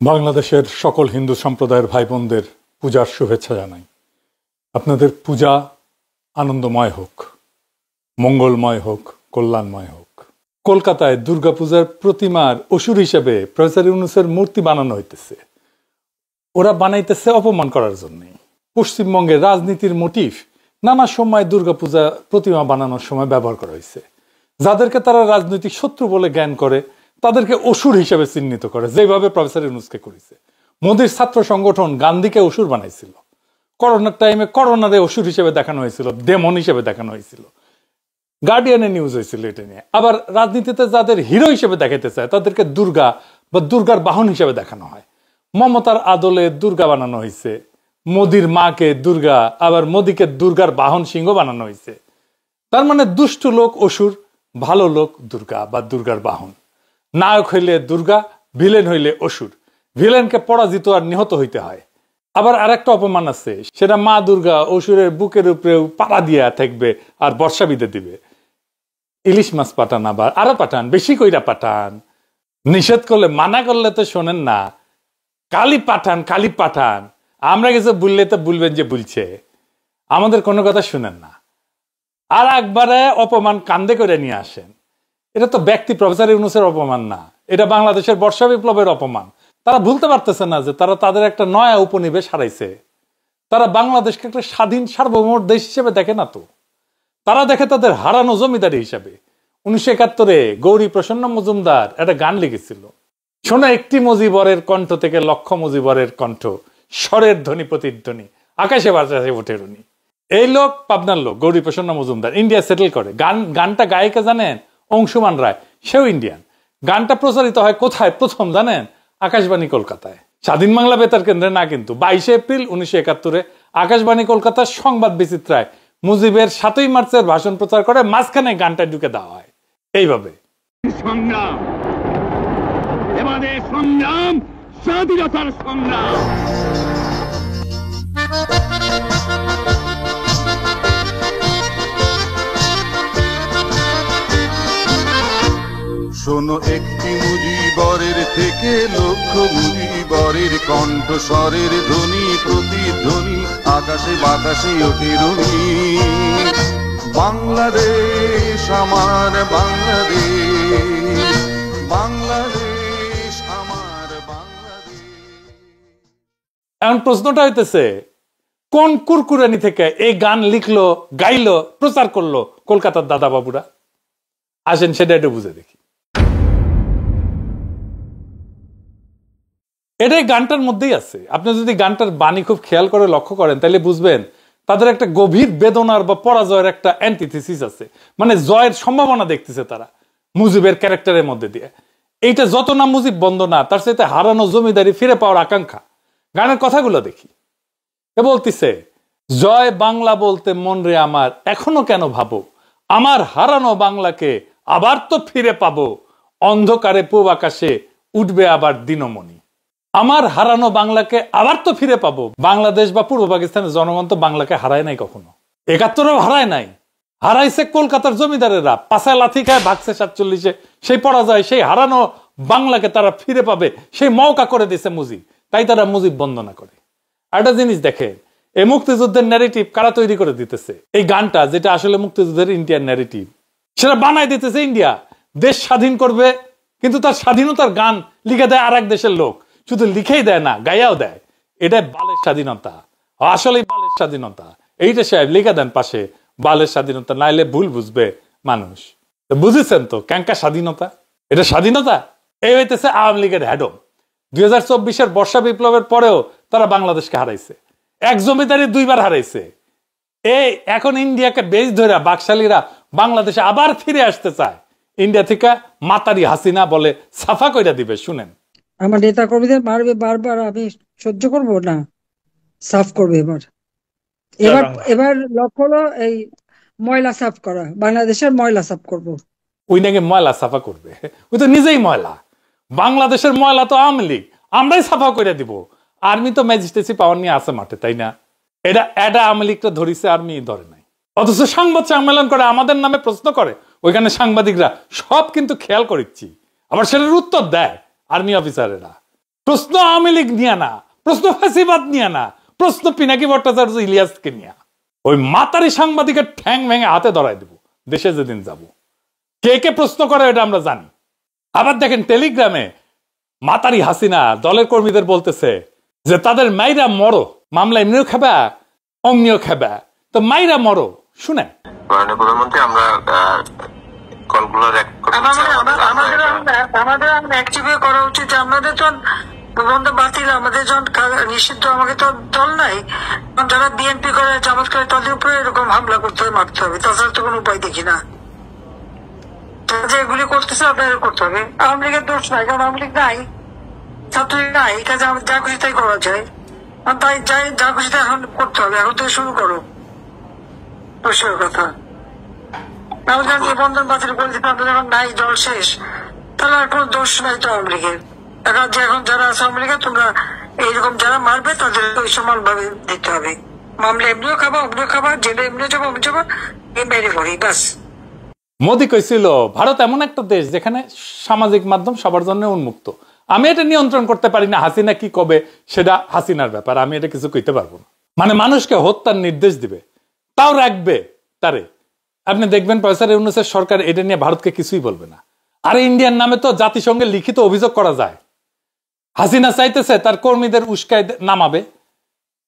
বাংলাদেশের সকল হিন্দু সম্প্রদায়ের ভাই বোনদের পূজার শুভেচ্ছা জানাই। আপনাদের পূজা আনন্দময় হোক, মঙ্গলময় হোক, কল্যাণময় হোক। কলকাতায় দুর্গাপূজার প্রতিমার অসুর হিসেবে প্রফেসর ইউনূসের মূর্তি বানানো হইতেছে। ওরা বানাইতেছে অপমান করার জন্যই। পশ্চিমবঙ্গের রাজনীতির মোটিভ নানা সময় দুর্গাপূজা প্রতিমা বানানোর সময় ব্যবহার করা হয়েছে। যাদেরকে তারা রাজনৈতিক শত্রু বলে জ্ঞান করে তাদেরকে অসুর হিসেবে চিহ্নিত করে, যেভাবে প্রফেসর ইউনূসকে করেছে। মোদীর ছাত্র সংগঠন গান্ধীকে অসুর বানাইছিল। করোনার টাইমে করোনারে অসুর হিসেবে দেখানো হয়েছিল, ডেমন হিসেবে দেখানো হয়েছিল। গার্ডিয়ানের নিউজ হয়েছিল এটা নিয়ে। আবার রাজনীতিতে যাদের হিরো হিসেবে দেখাতে চায় তাদেরকে দুর্গা বা দুর্গার বাহন হিসেবে দেখানো হয়। মমতার আদলে দুর্গা বানানো হয়েছে, মোদির মাকে দুর্গা, আবার মোদীকে দুর্গার বাহন সিংহ বানানো হয়েছে। তার মানে দুষ্ট লোক অসুর, ভালো লোক দুর্গা বা দুর্গার বাহন। নায়ক হইলে দুর্গা, ভিলেন হইলে অসুর। ভিলেনকে পরাজিত আর নিহত হইতে হয়। আবার আরেকটা অপমান আছে, সেটা মা দুর্গা অসুরের বুকের উপরেও পাড়া দিয়া থাকবে আর বর্ষা বিদে দিবে। ইলিশ মাছ পাঠান, আবার আরো পাঠান, বেশি কইরা পাঠান। নিষেধ করলে, মানা করলে তো শোনেন না। কালি পাঠান, কালি পাঠান। আমরা কিছু বললে তো বলবেন যে বলছে, আমাদের কোনো কথা শুনেন না। আর একবারে অপমান কান্দে করে নিয়ে আসেন। এটা তো ব্যক্তি প্রফেসর ইউনূসের অপমান না, এটা বাংলাদেশের বর্ষা বিপ্লবের অপমান। তারা ভুলতে পারতেছে না যে তারা তাদের একটা নয়া উপনিবেশ হারাইছে। তারা বাংলাদেশকে একটা স্বাধীন সার্বভৌম দেশ হিসেবে দেখে না তো, তারা দেখে তাদের হারানো জমিদারি হিসাবে। 1971-এ গৌরী প্রসন্ন মজুমদার একটা গান লিখেছিল, শোনো একটি মুজিবরের কণ্ঠ থেকে লক্ষ মুজিবরের কণ্ঠ, স্বরের ধ্বনি প্রতিধ্বনি, আকাশে বাতাসে ওঠে রুনি। এই লোক পাবনার লোক, গৌরী প্রসন্ন মজুমদার, ইন্ডিয়া সেটেল করে। গানটা গায়িকা জানেন? অংশুমান রায়, সেও ইন্ডিয়ান। গানটা প্রচারিত হয় কোথায় প্রথম জানেন? আকাশবাণী কলকাতায়, স্বাধীন বাংলা বেতার কেন্দ্রে না কিন্তু। 22 এপ্রিল 1971-এ আকাশবাণী কলকাতার সংবাদ বিচিত্রায় মুজিবের 7ই মার্চের ভাষণ প্রচার করে, মাঝখানে গানটা ঢুকে দেওয়া হয় এইভাবে। সংগ্রাম, এবারে সংগ্রাম, স্বাধীনতার সংগ্রাম। শোনো একটি মুজিবরের থেকে লক্ষ মুজিবরের কণ্ঠস্বরের ধ্বনি প্রতিধ্বনি, আকাশে বাতাসে ওঠে রুনি। বাংলাদেশ আমার বাংলাদেশ, বাংলাদেশ আমার বাংলাদেশ। এখন প্রশ্নটা হইতেছে, কোন কুরকুরানি থেকে এই গান লিখলো, গাইলো, প্রচার করলো কলকাতার দাদা বাবুরা? আসেন সেটা একটু বুঝে দেখি। এটাই গানটার মধ্যেই আছে। আপনি যদি গানটার বাণী খুব খেয়াল করে লক্ষ্য করেন তাহলে বুঝবেন তাদের একটা গভীর বেদনার বা পরাজয়ের একটা অ্যান্টিথিসিস আছে। মানে জয়ের সম্ভাবনা দেখতেছে তারা মুজিবের ক্যারেক্টারের মধ্যে দিয়ে। এইটা যত না মুজিব বন্দনা, তার সাথে হারানো জমিদারি ফিরে পাওয়ার আকাঙ্ক্ষা। গানের কথাগুলো দেখি। এ বলতেছে, জয় বাংলা বলতে মন রে আমার, এখনো কেন ভাবো, আমার হারানো বাংলাকে আবার তো ফিরে পাবো, অন্ধকারে পূব আকাশে উঠবে আবার দিনমণি। আমার হারানো বাংলাকে আবার তো ফিরে পাবো। বাংলাদেশ বা পূর্ব পাকিস্তানের জনগণ তো বাংলাকে হারায় নাই কখনো, 71-এও হারায় নাই। হারাইছে কলকাতার জমিদারেরা, পাশায় লাথি খায় ভাগছে 47-এ। সেই পরাজয়, সেই হারানো বাংলাকে তারা ফিরে পাবে সেই মৌকা করে দিছে মুজিব, তাই তারা মুজিব বন্দনা করে। একটা জিনিস দেখে, এই মুক্তিযুদ্ধের ন্যারেটিভ কারা তৈরি করে দিতেছে? এই গানটা, যেটা আসলে মুক্তিযুদ্ধের ইন্ডিয়ান ন্যারেটিভ, সেটা বানাই দিতেছে ইন্ডিয়া। দেশ স্বাধীন করবে, কিন্তু তার স্বাধীনতার গান লিখে দেয় আর এক দেশের লোক। শুধু লিখেই দেয় না, গাইয়াও দেয়। এটা বালের স্বাধীনতা, আসলেই বালের স্বাধীনতা। এইটা সাহেব লিখে দেন পাশে, বালের স্বাধীনতা, নাইলে ভুল বুঝবে মানুষ। বুঝেছেন তো ক্যাঙ্কা স্বাধীনতা? এটা স্বাধীনতা? এই হইতেছে আওয়ামী লীগের হ্যাডম। 2024-এর বর্ষা বিপ্লবের পরেও তারা বাংলাদেশকে হারাইছে, এক জমিদারি 2বার হারাইছে। এই এখন ইন্ডিয়াকে বেশ ধরে বাকশালীরা বাংলাদেশে আবার ফিরে আসতে চায়। ইন্ডিয়া থেকে মাতারি হাসিনা বলে সাফা কইরা দিবে। শুনেন, আমার নেতা কর্মীদের মারবে বারবার, আমি সহ্য করব না, সাফ করবে এবার। এবার এবার লক্ষ্য হলো এই ময়লা সাফ করা, বাংলাদেশের ময়লা সাফ করব। ওই নাকি ময়লা সাফা করবে? ওই তো নিজেই ময়লা। বাংলাদেশের ময়লা তো আওয়ামী লীগ, আমরাই সাফা করে দিব। আর্মি তো ম্যাজিস্ট্রেসি পাওয়ার নিয়ে আছে মাঠে, তাই না? এটা আওয়ামী লীগটা ধরিছে, আর্মি ধরে নাই। অথচ সংবাদ সম্মেলন করে আমাদের নামে প্রশ্ন করে, ওইখানে সাংবাদিকরা সব কিন্তু খেয়াল করেছি, আবার সেটার উত্তর দেয় আর্মি অফিসারেরা। প্রশ্ন আওয়ামী লীগ নিয়ে না, প্রশ্ন ফাঁসিবাদ নিয়ে না, প্রশ্ন পিনাকি ভট্টাচার্য ইলিয়াসকে নিয়ে। ওই মাতারি সাংবাদিকের ঠ্যাং ভেঙে হাতে ধরাই দেব দেশে যেদিন যাব। কে কে প্রশ্ন করে এটা আমরা জানি। আবার দেখেন টেলিগ্রামে মাতারি হাসিনা দলের কর্মীদের বলতেছে যে তাদের মাইরা মরো, মামলা এমনিও খাবা অমনিও খাবা, তো মাইরা মরো। শুনেন মাননীয় প্রধানমন্ত্রী, আমরা কলগুলো আমাদের অ্যাক্টিভে করা উচিত। আমাদের তো বন্ধ বাতিল, আমাদের যখন নিষিদ্ধ, আমাকে তো দল নাই। যারা বিএনপি করে জামাত করে তাদের উপরে এরকম হামলা করতে হবে, মারতে হবে, তাছাড়া তো কোনো উপায় দেখি না। যে এগুলি করতেছে আপনাদের করতে হবে। আওয়ামী লীগের দোষ নাই, কারণ আওয়ামী লীগ নাই, ছাত্রলীগ নাই, এই কাজে আমাদের যা খুশি তাই করা যায়। তাই যাই যা খুশি তাই এখন করতে হবে, এখন থেকে শুরু করো। পরিষ্কার কথা। তাহলে যখন নিবন্ধন বাতিল করে দিতে আপনাদের যখন নাই, দল শেষ, তাহলে আর কোনো দোষ নাই তো আওয়ামী লীগের। এখন যারা আছে আওয়ামী লীগের, তোমরা এইরকম যারা মারবে তাদের ওই সমান ভাবে দিতে হবে। মামলা এমনিও খাবা অমনিও খাবা, জেলে এমনিও যাবো অমনি যাবো, এই মেরে পড়ি বাস। মোদী কইছিল ভারত এমন একটা দেশ যেখানে সামাজিক মাধ্যম সবার জন্য উন্মুক্ত। আমি এটা নিয়ন্ত্রণ করতে পারি না, হাসিনা কি কবে সেটা হাসিনার ব্যাপার, আমি এটা কিছু কইতে পারবো না। মানে মানুষকে হত্যার নির্দেশ দিবে, তাও রাখবে তারে। আপনি দেখবেন প্রফেসর ইউনূসের সরকার এটা নিয়ে ভারতকে কিছুই বলবে না। আর ইন্ডিয়ার নামে তো জাতিসংঘে লিখিত অভিযোগ করা যায়। হাসিনা চাইতেছে তার কর্মীদের উস্কায় নামাবে,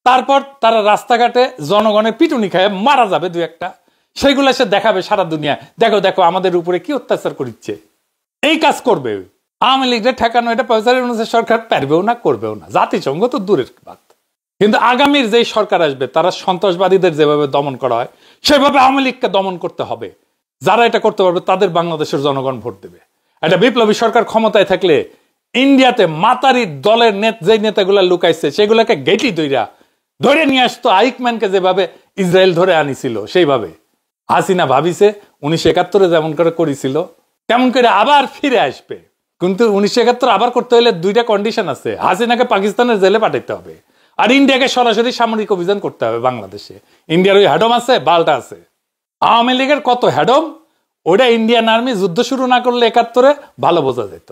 তারপর তারা রাস্তাঘাটে জনগণের পিটুনি খায় মারা যাবে দু একটা, সেগুলো সে দেখাবে সারা দুনিয়া, দেখো দেখো আমাদের উপরে কি অত্যাচার করছে। এই কাজ করবে আওয়ামী লীগের ঠেকানো, এটা প্রফেসর ইউনূসের সরকার পারবেও না, করবেও না। জাতিসংঘ তো দূরের বাত। কিন্তু আগামীর যেই সরকার আসবে তারা সন্ত্রাসবাদীদের যেভাবে দমন করা হয় সেভাবে আওয়ামী লীগকে দমন করতে হবে। যারা এটা করতে পারবে তাদের বাংলাদেশের জনগণ ভোট দেবে। একটা বিপ্লবী সরকার ক্ষমতায় থাকলে ইন্ডিয়াতে মাতারি দলের যেই নেতাগুলা লুকাইছে সেগুলাকে গেটি ধরে নিয়ে আসতো। আইকম্যানকে যেভাবে ইসরায়েল ধরে আনিছিল সেইভাবে হাসিনা ভাবিছে 1971 যেমন করে করেছিল তেমন করে আবার ফিরে আসবে। কিন্তু 1971 আবার করতে হলে দুইটা কন্ডিশন আছে, হাসিনাকে পাকিস্তানের জেলে পাঠাইতে হবে, আর ইন্ডিয়াকে সরাসরি সামরিক অভিযান করতে হবে বাংলাদেশে। ইন্ডিয়ার ওই হ্যাডম আছে, বালটা আছে। আওয়ামী লীগের কত হ্যাডম, ওটা ইন্ডিয়ান আর্মি যুদ্ধ শুরু না করলে 71 ভালো বোঝা যেত।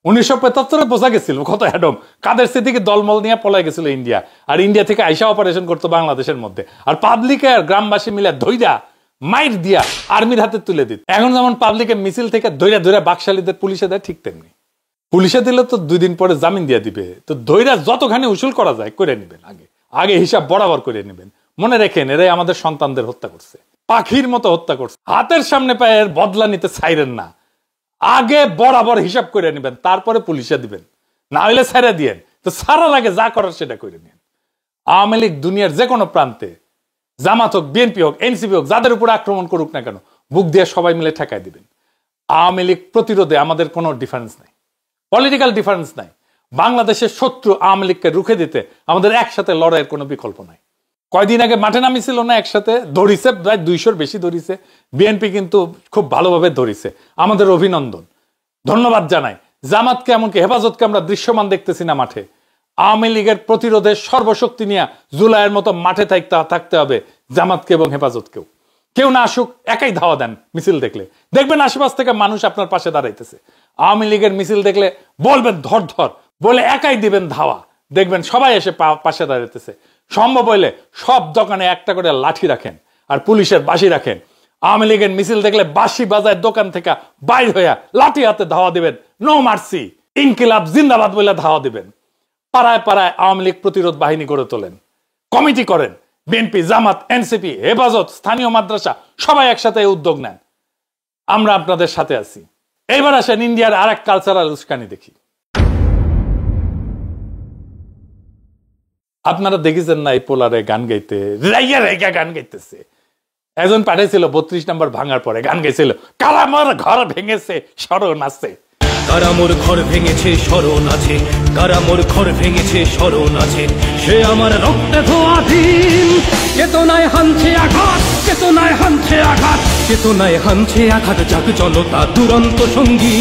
1975 বোঝা গেছিল কত হ্যাডম, কাদের সিদ্দিকী দলমল নিয়ে পলাই গেছিল ইন্ডিয়া, আর ইন্ডিয়া থেকে আইসা অপারেশন করতো বাংলাদেশের মধ্যে, আর পাবলিকে আর গ্রামবাসী মিলে ধৈর্যা মাইর দিয়া আর্মির হাতে তুলে দিত। এখন যেমন পাবলিকে মিছিল থেকে ধৈর্যা বাকশালীদের পুলিশে দেয়, ঠিক তেমনি পুলিশে দিলে তো 2 দিন পরে জামিন দিয়ে দিবে। তো ধৈর্যা যতখানি উসুল করা যায় করে নেবেন, আগে হিসাব বরাবর করে নেবেন। মনে রেখেন এরাই আমাদের সন্তানদের হত্যা করছে, পাখির মতো হত্যা করছে। হাতের সামনে পায়ের বদলা নিতে চাইরেন না, আগে বরাবর হিসাব করে নেবেন, তারপরে পুলিশে দিবেন, না হইলে ছেড়ে দিয়েন। তো সারার আগে যা করার সেটা করে নিন। আওয়ামী লীগ দুনিয়ার যে কোনো প্রান্তে, জামাত হোক, বিএনপি হোক, এনসিপি হোক, যাদের উপর আক্রমণ করুক না কেন, বুক দিয়ে সবাই মিলে ঠেকায় দিবেন। আওয়ামী লীগ প্রতিরোধে আমাদের কোনো ডিফারেন্স নাই, পলিটিক্যাল ডিফারেন্স নাই। বাংলাদেশের শত্রু আওয়ামী লীগকে রুখে দিতে আমাদের একসাথে লড়াইয়ের কোনো বিকল্প নাই। কয়দিন আগে মাঠে নামিছিল না একসাথে, ধরিছে প্রায় 200-র বেশি ধরিছে। বিএনপি কিন্তু খুব ভালোভাবে ধরিছে, আমাদের অভিনন্দন, ধন্যবাদ জানাই। জামাতকে এমনকি হেফাজতকে আমরা দৃশ্যমান দেখতেছি না মাঠে। আওয়ামী লীগের প্রতিরোধে সর্বশক্তি নিয়ে জুলাইয়ের মতো মাঠে থাকতে হবে জামাতকে এবং হেফাজতকেও। কেউ না আসুক, একাই ধাওয়া দেন মিছিল দেখলে, দেখবেন আশেপাশ থেকে মানুষ আপনার পাশে দাঁড়াইতেছে। আওয়ামী লীগের মিছিল দেখলে বলবেন ধর ধর, বলে একাই দিবেন ধাওয়া, দেখবেন সবাই এসে পাশে দাঁড়াইতেছে। সম্ভব হইলে সব দোকানে একটা করে লাঠি রাখেন আর পুলিশের বাঁশি রাখেন। আওয়ামী লীগের মিছিল দেখলে বাঁশি বাজায় দোকান থেকে বাইর হইয়া লাঠি হাতে ধাওয়া দিবেন, নো মার্সি, ইনকিলাব জিন্দাবাদ বলে ধাওয়া দিবেন। পাড়ায় পাড়ায় আওয়ামী লীগ প্রতিরোধ বাহিনী গড়ে তোলেন, কমিটি করেন। বিএনপি, জামাত, এনসিপি, হেফাজত, স্থানীয় মাদ্রাসা সবাই একসাথে উদ্যোগ নেন। আমরা আপনাদের সাথে আছি। এইবার আসেন ইন্ডিয়ার আর এক কালচারাল উস্কানি দেখি। আপনারা দেখেছেন না এই পোলারে গান গাইতে, রাইয়া রাইয়া গান গাইতেছে। একজন পাঠাইছিল 32 নম্বর ভাঙার পরে গান গাইছিল, কারামোর ঘর ভেঙেছে স্মরণ আছে। কারামোর ঘর ভেঙেছে স্মরণ আছে, কারামোর ঘর ভেঙেছে স্মরণ আছে। সে আমার রক্তে ধোয়া দিন, চেতনায় হানছে আঘাত, চেতনায় হানছে আঘাত, চেতনায় হানছে আঘাত। যাক জনতা দুরন্ত সঙ্গী,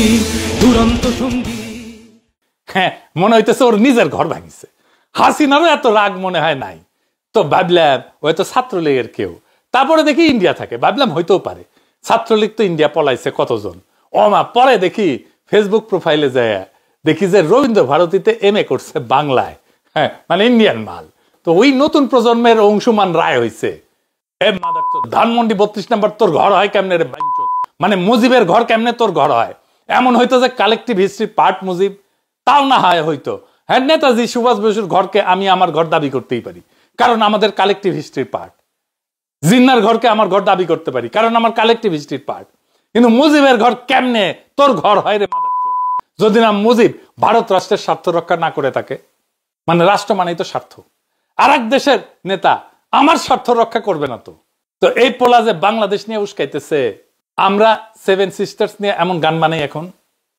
দুরন্ত সঙ্গী। হ্যাঁ, মনে হইতেছে ওর নিজের ঘর ভাঙিছে। হাসিনারও এত রাগ মনে হয় নাই। তো ভাবলাম হয়তো ছাত্রলীগের কেউ, তারপরে দেখি ইন্ডিয়া থাকে, ভাবলাম হইতেও পারে ছাত্রলীগ তো ইন্ডিয়া পলাইছে কতজন। ও মা, পরে দেখি ফেসবুক প্রোফাইলে যায় দেখি যে রবীন্দ্র ভারতীতে MA করছে বাংলায়, হ্যাঁ মানে ইন্ডিয়ান মাল। তো ওই নতুন প্রজন্মের অংশুমান রায় হয়েছে, ধানমন্ডি 32 নম্বর তোর ঘর হয় কেমনে রে বাইঞ্চোদ, মানে মুজিবের ঘর কেমনে তোর ঘর হয়। এমন হইতো যে কালেকটিভ হিস্ট্রি পার্ট মুজিব, তাও না হয় হইতো। হ্যাঁ নেতাজি সুভাষ বসুর ঘরকে আমি আমার ঘর দাবি করতেই পারি, কারণ আমাদের কালেকটিভ হিস্ট্রির পার্ট। জিন্নার ঘরকে আমার ঘর দাবি করতে পারি, কারণ আমার কালেকটিভ হিস্ট্রির পার্ট। কিন্তু মুজিবের ঘর কেমনে তোর ঘর হয় রে মাদারচোদ, যদি না মুজিব ভারত রাষ্ট্রের স্বার্থ রক্ষা না করে থাকে। মানে রাষ্ট্র মানেই তো স্বার্থ, আর এক দেশের নেতা আমার স্বার্থ রক্ষা করবে না। তো এই পোলা যে বাংলাদেশ নিয়ে উস্কাইতেছে, আমরা 7 সিস্টার্স নিয়ে এমন গান বানাই, এখন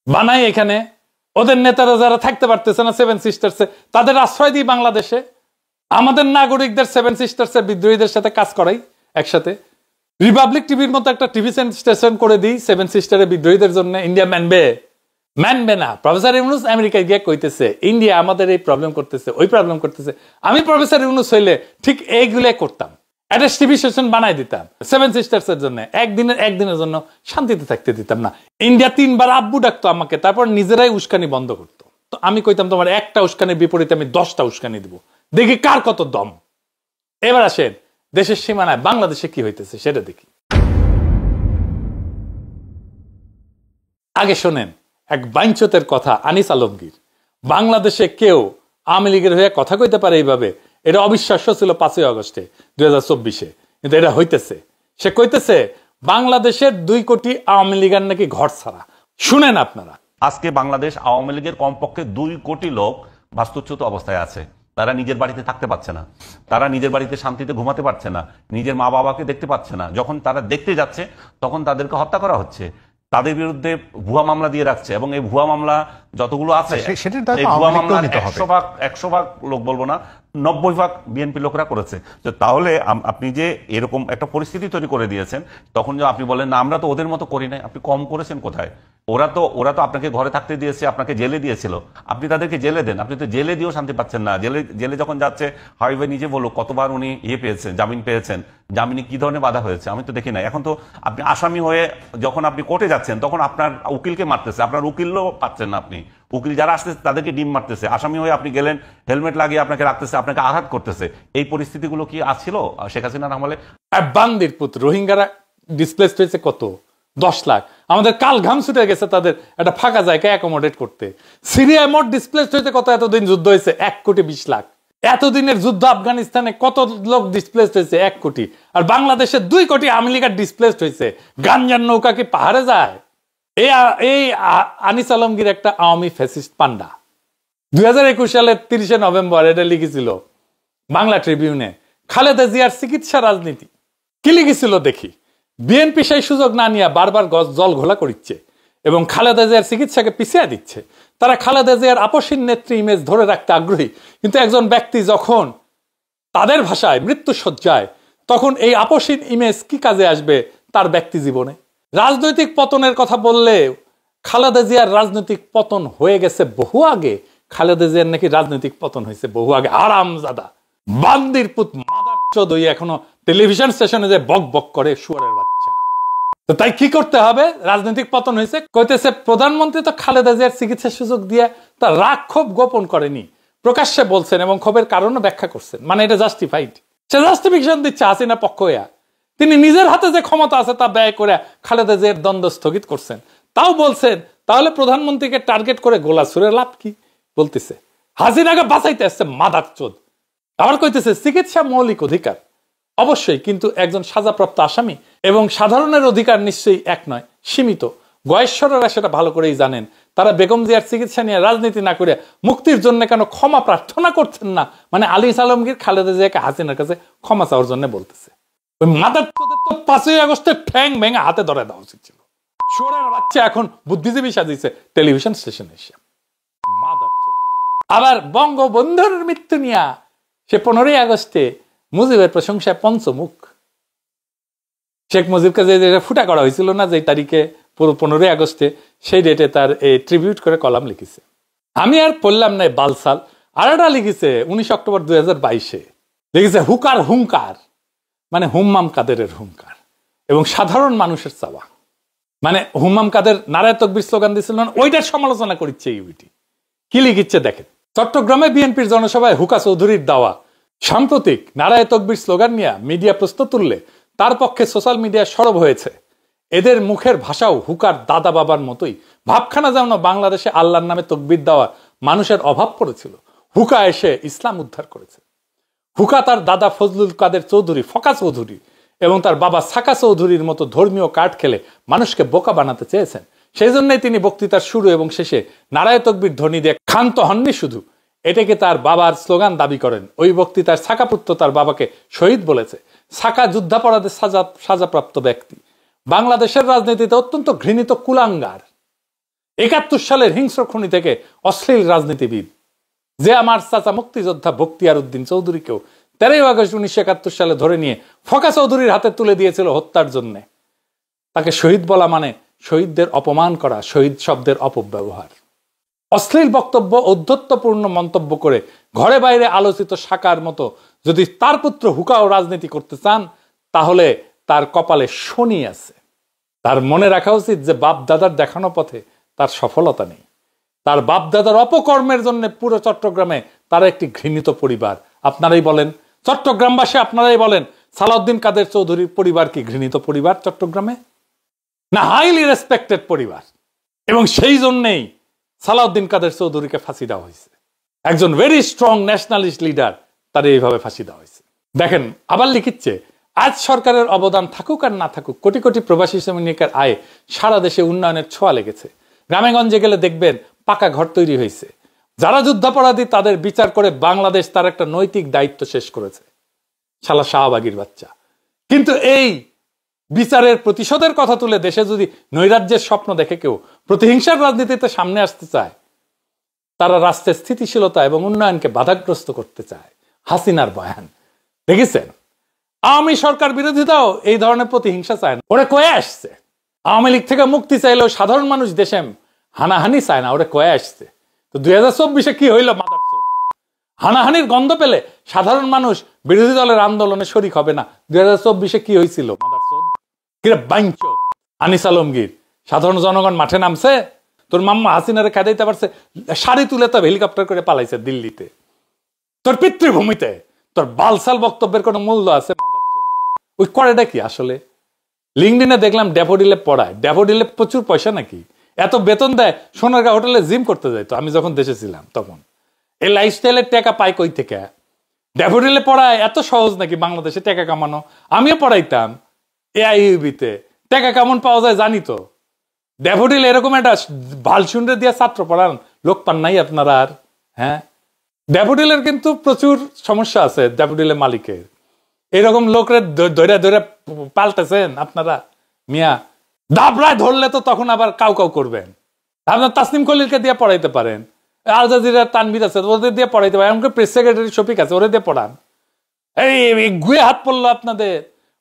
বানাই এখানে, ওদের নেতারা যারা থাকতে পারতেছে না 7 সিস্টার্সে, তাদের আশ্রয় দিই বাংলাদেশে। আমাদের নাগরিকদের 7 সিস্টার্সের বিদ্রোহীদের সাথে কাজ করাই একসাথে। রিপাবলিক টিভির মতো একটা টিভি স্টেশন করে দিই 7 সিস্টারের বিদ্রোহীদের জন্য। ইন্ডিয়া মানবে না। প্রফেসর ইউনুস আমেরিকায় গিয়ে কইতেছে ইন্ডিয়া আমাদের এই প্রবলেম করতেছে, ওই প্রবলেম করতেছে। আমি প্রফেসর ইউনুস হইলে ঠিক এইগুলো করতাম, একটা টিভি স্টেশন বানাই দিতাম 7 সিস্টার্সের জন্য, একদিনের জন্য শান্তিতে থাকতে দিতাম না। ইন্ডিয়া 3 বার আব্বু ডাকতো আমাকে, তারপর নিজেরাই উস্কানি বন্ধ করতো। তো আমি কইতাম তোমার একটা উস্কানির বিপরীতে আমি 10টা উস্কানি দিব, দেখি কার কত দম। এবার আসেন দেশের সীমানায় বাংলাদেশে কি হইতেছে সেটা দেখি। আগে শোনেন এক বাইঞ্চোতের কথা, আনিস আলমগীর। বাংলাদেশে কেউ আওয়ামী লীগের হয়ে কথা কইতে পারে এইভাবে, এটা অবিশ্বাস্য ছিল 5ই আগস্টে 2024-এ, কিন্তু এটা হইতেছে। সে কইতেছে বাংলাদেশের 2 কোটি আওয়ামী লীগের নাকি ঘর ছাড়া। শুনেন আপনারা, আজকে বাংলাদেশ আওয়ামী লীগের কমপক্ষে 2 কোটি লোক বাস্তুচ্যুত অবস্থায় আছে। তারা নিজের বাড়িতে থাকতে পারছে না, তারা নিজের বাড়িতে শান্তিতে ঘুমাতে পারছে না, নিজের মা বাবাকে দেখতে পাচ্ছে না। যখন তারা দেখতে যাচ্ছে তখন তাদেরকে হত্যা করা হচ্ছে, তাদের বিরুদ্ধে ভুয়া মামলা দিয়ে রাখছে, এবং এই ভুয়া মামলা যতগুলো আছে এই ভুয়া মামলা 100 ভাগ লোক বলবো না, 90 ভাগ বিএনপি লোকরা করেছে। তো তাহলে আপনি যে এরকম একটা পরিস্থিতি তৈরি করে দিয়েছেন, তখন যে আপনি বলেন না আমরা তো ওদের মতো করি নাই, আপনি কম করেছেন কোথায়? ওরা তো আপনাকে ঘরে থাকতে দিয়েছে, আপনাকে জেলে দিয়েছিল, আপনি তাদেরকে জেলে দেন। আপনি তো জেলে দিয়েও শান্তি পাচ্ছেন না। জেলে যখন যাচ্ছে, হাবিবে নিজে বলুক কতবার উনি পেয়েছেন, জামিন পেয়েছেন, জামিনে কি ধরনের বাধা হয়েছে আমি তো দেখি না। এখন তো আপনি আসামি হয়ে যখন আপনি কোর্টে যাচ্ছেন, তখন আপনার উকিলকে মারতেছে, আপনার উকিলও পাচ্ছেন না। আপনি উকিল যারা আসতেছে তাদেরকে ডিম মারতেছে। আসামি হয়ে আপনি গেলেন, হেলমেট লাগিয়ে আপনাকে রাখতেছে, আপনাকে আঘাত করতেছে। এই পরিস্থিতিগুলো কি আছিল শেখ হাসিনার আমলে? বান্দির পুত্র রোহিঙ্গারা ডিসপ্লেসড হয়েছে কত, 10 লাখ। আমাদের কাল ঘাম ছুটে গেছে তাদের একটা ফাঁকা জায়গায় অ্যাকোমোডেট করতে। সিরিয়ায় মোট ডিসপ্লেসড হয়েছে কত, এতদিন যুদ্ধ হয়েছে 1,20 লাখ। এতদিনের যুদ্ধ আফগানিস্তানে কত লোক ডিসপ্লেসড হয়েছে, 1 কোটি। আর বাংলাদেশে 2 কোটি আওয়ামী লীগের ডিসপ্লেসড হয়েছে। গাঞ্জার নৌকা কি পাহাড়ে যায়? এই আনিস আলমগীর একটা আওয়ামী ফ্যাসিস্ট পান্ডা। 2021 সালের 30 নভেম্বর এটা লিখেছিল বাংলা ট্রিবিউনে, খালেদা জিয়ার চিকিৎসা রাজনীতি। কি লিখেছিল দেখি, বিএনপি সেই সুযোগ না নিয়ে বারবার জল ঘোলা করিচ্ছে এবং খালেদা জিয়ার চিকিৎসাকে পিছিয়ে দিচ্ছে। তারা খালেদা জিয়ার আপসীন নেত্রী ইমেজ ধরে রাখতে আগ্রহী, কিন্তু একজন ব্যক্তি যখন তাদের ভাষায় মৃত্যু সজ্জায়, তখন এই আপসীন ইমেজ কি কাজে আসবে তার ব্যক্তি জীবনে? রাজনৈতিক পতনের কথা বললে খালেদা জিয়ার রাজনৈতিক পতন হয়ে গেছে বহু আগে। খালেদা জিয়ার নাকি রাজনৈতিক পতন হয়েছে বহু আগে। আরামজাদা বান্দির পুত মাদারচোদ এখনো টেলিভিশন স্টেশনে যে বক বক করে শুয়ারের বাচ্চা। তো তাই কি করতে হবে? রাজনৈতিক পতন হয়েছে কইতেছে প্রধানমন্ত্রী তো খালেদা জিয়ার চিকিৎসার সুযোগ দিয়ে তার রাগ ক্ষোভ গোপন করেনি, প্রকাশ্যে বলছেন এবং ক্ষোভের কারণও ব্যাখ্যা করছেন। মানে এটা জাস্টিফাইড, সে জাস্টিফিকেশন দিচ্ছে হাসিনা পক্ষ হইয়া। তিনি নিজের হাতে যে ক্ষমতা আছে তা ব্যয় করে খালেদা জিয়ার দ্বন্দ্ব স্থগিত করছেন। তাও বলছেন তাহলে প্রধানমন্ত্রীকে টার্গেট করে গোলা ছুড়ে লাভ কি? বলতেছে হাসিনাকে বাঁচাইতে আসছে মাদারচোদ। আবার কইতেছে চিকিৎসা মৌলিক অধিকার, অবশ্যই, কিন্তু একজন সাজাপ্রাপ্ত আসামি এবং সাধারণের অধিকার নিশ্চয়ই এক নয়, সীমিত। গয়েশ্বররা সেটা ভালো করেই জানেন। তারা বেগম জিয়ার চিকিৎসা নিয়ে রাজনীতি না করে মুক্তির জন্য কেন ক্ষমা প্রার্থনা করছেন না? মানে আনিস আলমগীর খালেদা জিয়াকে হাসিনার কাছে ক্ষমা চাওয়ার জন্য বলতেছে। ওই মাদারচোদের তো 5ই আগস্টে ঠ্যাং ভেঙে হাতে ধরে দেওয়া উচিত ছিল। শুয়োরের বাচ্চা এখন বুদ্ধিজীবী সাজিয়েছে টেলিভিশন স্টেশনে এসে। মাদারচোদ। আবার বঙ্গবন্ধুর মৃত্যু নিয়ে সে 15ই আগস্টে মুজিবের প্রশংসায় পঞ্চমুখ। শেখ মুজিবকে যে ফুটা করা হয়েছিল না যে তারিখে, পুরো 15ই আগস্টে, সেই ডেটে তার এই ট্রিবিউট করে কলাম লিখেছে। আমি আর পড়লাম না বালসাল। আর একটা লিখেছে 19 অক্টোবর 2022-এ, লিখেছে হুকার হুঙ্কার, মানে হুম্মাম কাদেরের হুঙ্কার এবং সাধারণ মানুষের চাওয়া। মানে হুম্মাম কাদের নারায়ে তাকবীর স্লোগান দিয়েছিল, ওইটার সমালোচনা করছে ইউটি। কি লিখিচ্ছে দেখেন। চট্টগ্রামে বিএনপির জনসভায় হুকা চৌধুরীর দাওয়া, সাম্প্রতিক নারায়ে তকবীর স্লোগান নিয়ে মিডিয়া প্রশ্ন তুললে তার পক্ষে সোশ্যাল মিডিয়া সরব হয়েছে। এদের মুখের ভাষাও হুকার দাদা বাবার মতোই। ভাবখানা যেমন বাংলাদেশে আল্লাহর নামে তকবীর দেওয়া মানুষের অভাব পড়েছিল, হুকা এসে ইসলাম উদ্ধার করেছে। হুকা তার দাদা ফজলুল কাদের চৌধুরী, ফকা চৌধুরী এবং তার বাবা সাকা চৌধুরীর মতো ধর্মীয় কার্ড খেলে মানুষকে বোকা বানাতে চেয়েছেন। সেই জন্যই তিনি বক্তৃতার শুরু এবং শেষে নারায়ে তকবীর ধ্বনি দিয়ে ক্ষান্ত হননি শুধু, এটাকে তার বাবার স্লোগান দাবি করেন। ওই বক্তৃতার সাকা পুত্র তার বাবাকে শহীদ বলেছে। সাকা যুদ্ধাপরাধে সাজাপ্রাপ্ত ব্যক্তি, বাংলাদেশের রাজনীতিতে অত্যন্ত ঘৃণিত কুলাঙ্গার, ৭১ সালের হিংস্র খুনি থেকে অশ্লীল রাজনীতিবিদ, যে আমার চাচা মুক্তিযোদ্ধা বখতিয়ার উদ্দিন চৌধুরীকেও 13 আগস্ট 1971 সালে ধরে নিয়ে ফকা চৌধুরীর হাতে তুলে দিয়েছিল হত্যার জন্য। তাকে শহীদ বলা মানে শহীদদের অপমান করা, শহীদ শব্দের অপব্যবহার। অশ্লীল বক্তব্য, ঔদ্ধত্যপূর্ণ মন্তব্য করে ঘরে বাইরে আলোচিত সাকার মতো যদি তার পুত্র হুকাও রাজনীতি করতে চান, তাহলে তার কপালে শনি আছে। তার মনে রাখা উচিত যে বাপ দাদার দেখানো পথে তার সফলতা নেই। তার বাপ দাদার অপকর্মের জন্য পুরো চট্টগ্রামে তারা একটি ঘৃণিত পরিবার। আপনারাই বলেন, চট্টগ্রামবাসী আপনারাই বলেন, সালাউদ্দিন কাদের চৌধুরীর পরিবার কি ঘৃণিত পরিবার চট্টগ্রামে? না হাইলি রেসপেক্টেড পরিবার। এবং সেই জন্যেই সালাউদ্দিন কাদের চৌধুরীকে ফাঁসি দেওয়া হয়েছে। একজন ভেরি স্ট্রং ন্যাশনালিস্ট লিডার, তার এইভাবে ফাঁসি দেওয়া হয়েছে। দেখেন আবার লিখিচ্ছে, আজ সরকারের অবদান থাকুক আর না থাকুক, কোটি কোটি প্রবাসী শ্রমিকের আয়ে সারা দেশে উন্নয়নের ছোঁয়া লেগেছে। গ্রামে গঞ্জে গেলে দেখবেন পাকা ঘর তৈরি হয়েছে। যারা যুদ্ধাপরাধী তাদের বিচার করে বাংলাদেশ তার একটা নৈতিক দায়িত্ব শেষ করেছে। শালা শাহবাগীর বাচ্চা। কিন্তু এই বিচারের প্রতিশোধের কথা তুলে দেশে যদি নৈরাজ্যের স্বপ্ন দেখে কেউ প্রতিহিংসার রাজনীতিতে সামনে আসতে চায়, তারা রাষ্ট্রের স্থিতিশীলতা এবং উন্নয়নকে বাধাগ্রস্ত করতে চায়। হাসিনার বয়ান দেখেছেন? আওয়ামী সরকার বিরোধীতাও এই ধরনের প্রতিহিংসা চায় না। ওরা কয়ে আসছে আওয়ামী লীগ থেকে মুক্তি চাইলেও সাধারণ মানুষ দেশে হানাহানি চায় না, ওরা কয়ে আসছে। তো 2024-এ কি হইল? মাদারচোদ। হানাহানির গন্ধ পেলে সাধারণ মানুষ বিরোধী দলের আন্দোলনে শরিক হবে না। 2024-এ কি হয়েছিল? মাদারচোদ। কিরে বাইঞ্চোদ। আনিস আলমগীর, সাধারণ জনগণ মাঠে নামছে, তোর মাম্মা হাসিনারে খেদাইতে পারছে, শাড়ি তুলে তো হেলিকপ্টার করে পালাইছে দিল্লিতে। তোর পিতৃভূমিতে তোর বালসাল বক্তব্যের কোনো মূল্য আছে? ওই করেটা কি আসলে? লিঙ্কডিনে দেখলাম ড্যাফোডিলে পড়ায়। ড্যাফোডিলে প্রচুর পয়সা নাকি, এত বেতন দেয়। সোনারগাঁ হোটেলে জিম করতে যাইতো আমি যখন দেশে ছিলাম তখন। এই লাইফস্টাইলের টাকা পাই কই থেকে? ড্যাফোডিলে পড়ায় এত সহজ নাকি বাংলাদেশে টাকা কামানো? আমিও পড়াইতাম এআইইউবিতে, টাকা কেমন পাওয়া যায় জানি তো। ড্যাফোডিল এরকম একটা ভালসুন্ডে দিয়ে ছাত্র পড়ান লোক পান নাই আপনারা আর? হ্যাঁ, ড্যাফোডিলের কিন্তু প্রচুর সমস্যা আছে। ড্যাফোডিলের মালিকের এরকম লোকরে ধরে ধরে পাল্টেছেন আপনারা। মিয়া দাবড়ায় ধরলে তো তখন আবার কাউ কাউ করবেন। আপনার তাসনিম খলিলকে দিয়ে পড়াইতে পারেন, আল জাজিরা তানভীর আছে ওদের দিয়ে পড়াইতে পারেন, এমনকি প্রেস সেক্রেটারি শফিক আছে ওরে দিয়ে পড়ান। এই গুয়ে হাত পড়লো আপনাদের,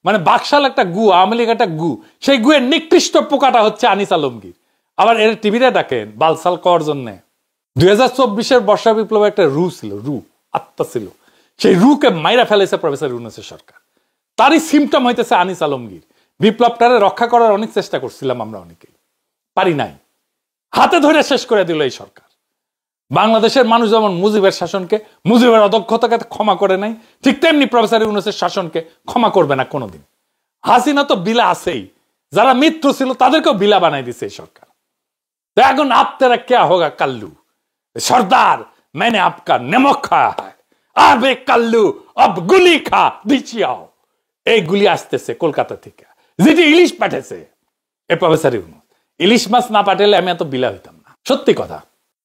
মানে বাকশাল একটা গু, আওয়ামী লীগ একটা গু। সেই গুয়ের নিকৃষ্ট পোকাটা হচ্ছে আনিস আলমগীর। আবার এর টিভিতে ডাকেন বালসাল করার জন্যে। 2024-এর বর্ষা বিপ্লবে একটা রু ছিল, রু আত্মা ছিল। সেই রুকে মাইরা ফেলেছে প্রফেসর ইউনূসের সরকার। তারই সিমটম হইতেছে আনিস আলমগীর। বিপ্লবটারে রক্ষা করার অনেক চেষ্টা করছিলাম আমরা, অনেকেই পারি নাই। হাতে ধরে শেষ করে দিল এই সরকার। বাংলাদেশের মানুষ যেমন মুজিবের শাসনকে, মুজিবের অদক্ষতাকে ক্ষমা করে নাই, ঠিক তেমনি প্রফেসর ইউনূসের শাসনকে ক্ষমা করবে না কোনোদিন। হাসিনা তো বিলা আছেই, যারা মিত্র ছিল তাদেরকেও বিলা বানাই দিছে এই সরকার। এখন আপ তেরা ক্যা হোগা কাল্লু, সর্দার मैंने आपका नमक खाया है, अब एक কাল্লু अब গুলি খা দিচিয়াও। এই গুলি আসতেছে কলকাতা থেকে, যেটি ইলিশ পাঠাইছে এ প্রফেসর ইউনূস। ইলিশ মাছ না পাঠালে আমি এত বিলা হইতাম না। সত্যি কথা,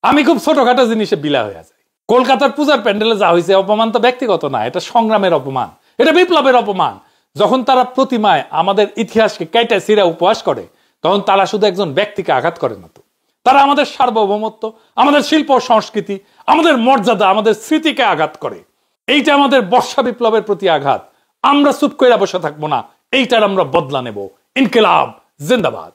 আমি খুব ছোটখাটো জিনিসে বিলা হয়ে যায়। কলকাতার পূজার প্যান্ডেলে যা হয়েছে, অপমান তো ব্যক্তিগত না, এটা সংগ্রামের অপমান, এটা বিপ্লবের অপমান। যখন তারা প্রতিমায় আমাদের ইতিহাসকে কেটে ছিঁড়ে উপহাস করে, তখন তারা শুধু একজন ব্যক্তিকে আঘাত করে না, তো তারা আমাদের সার্বভৌমত্ব, আমাদের শিল্প সংস্কৃতি, আমাদের মর্যাদা, আমাদের স্মৃতিকে আঘাত করে। এইটা আমাদের বর্ষা বিপ্লবের প্রতি আঘাত। আমরা চুপ করে বসে থাকবো না, এইটার আমরা বদলা নেব। ইনকিলাব জিন্দাবাদ।